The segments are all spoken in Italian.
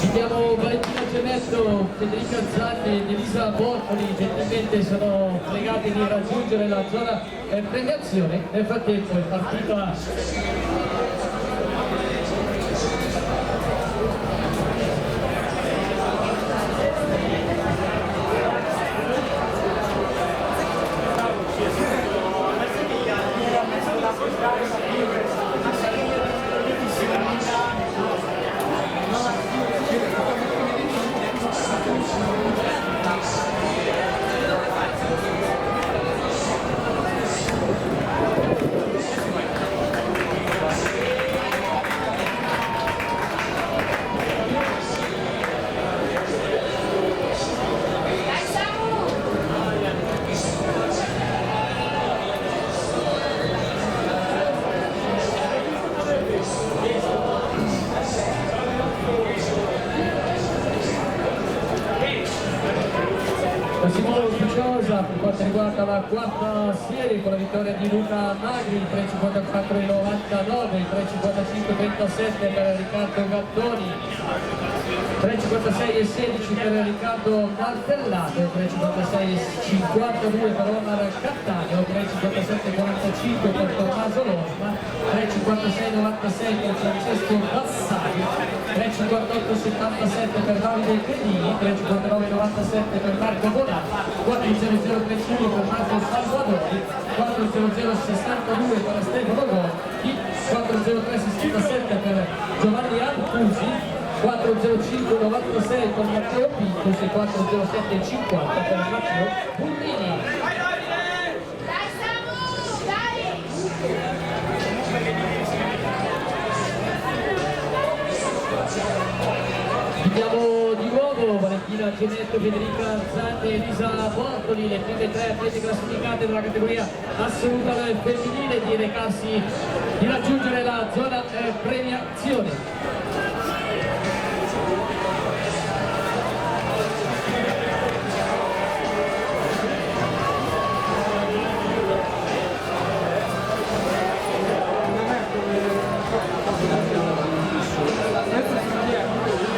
Abbiamo Valentina Gemetto, Federica Zanni ed Elisa Bortoli, gentilmente sono pregati di raggiungere la zona premiazione. Nel frattempo è partita Simone Ufficiosa per quanto riguarda la quarta serie con la vittoria di Luca Magri, 3,54,99, 3,55,37 per Riccardo Gattoni, 3,56,16 per Riccardo Martellato, 3,56,52 per Omar Cattaneo, 3,57,45 per Tommaso Losma, 3,56,96 per Francesco Bassari, 3,58,77 per Davide Credini, 3,59,97 per Marco Bonatti, 4,0031 per Marco Salvadori, 4,0062 per Stefano Gotti, 4,0367 per Giovanni Artusi, 4,0596 per Matteo Pinto e 4,0750 per Matteo Pullini. Vediamo di nuovo Valentina Gemetto, Federica Zanni e Elisa Bortoli, le prime tre atlete classificate della categoria assoluta femminile di raggiungere la zona premiazione.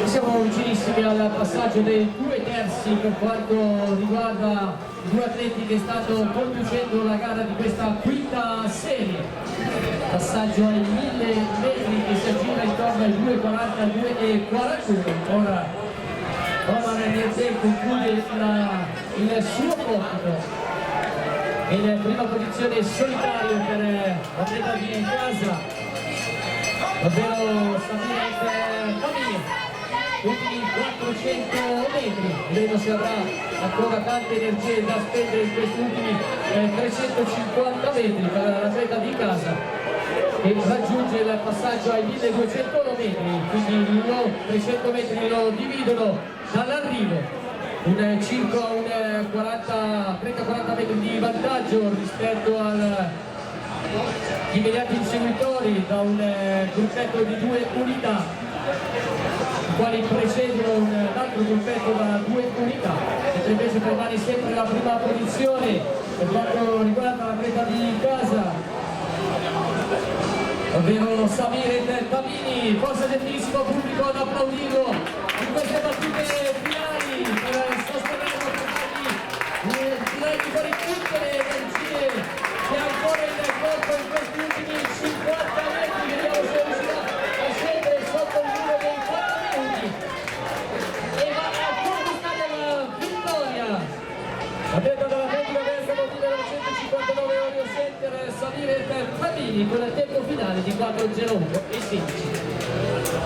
Siamo vicinissimi al passaggio dei due terzi per quanto riguarda i due atleti che stanno conducendo la gara di questa quinta serie. Passaggio ai 1000 metri che si aggira intorno ai 2,40 2,41. Ora Omar Niente conclude il suo compito. In prima posizione solitario per l'atleta di casa, ovvero Samir Camini. Ultimi 400 metri, vedo se avrà ancora tante energie da spendere in questi ultimi 350 metri per l'atleta di casa che raggiunge il passaggio ai 1200 metri, quindi 300 metri lo dividono dall'arrivo, circa un 30-40 metri di vantaggio rispetto agli immediati inseguitori da un gruppetto di 2 unità, i quali precedono un altro gruppetto da 2 unità, mentre invece permane sempre la prima posizione per quanto riguarda l'atleta di casa, ovvero Samir Tamini. Forza gentilissimo pubblico ad applaudirlo in queste battute finali per sostenerlo, per dargli fuori tutte le energie che ha ancora in corpo in questi ultimi 50 metri. Vediamo se riuscirà a scendere sotto il numero dei 4 minuti e va a conquistare la vittoria. Atleta della Femmina Versa numero 159 Orio Center, Samir Tamini con il tempo finale di 4,01 e 16.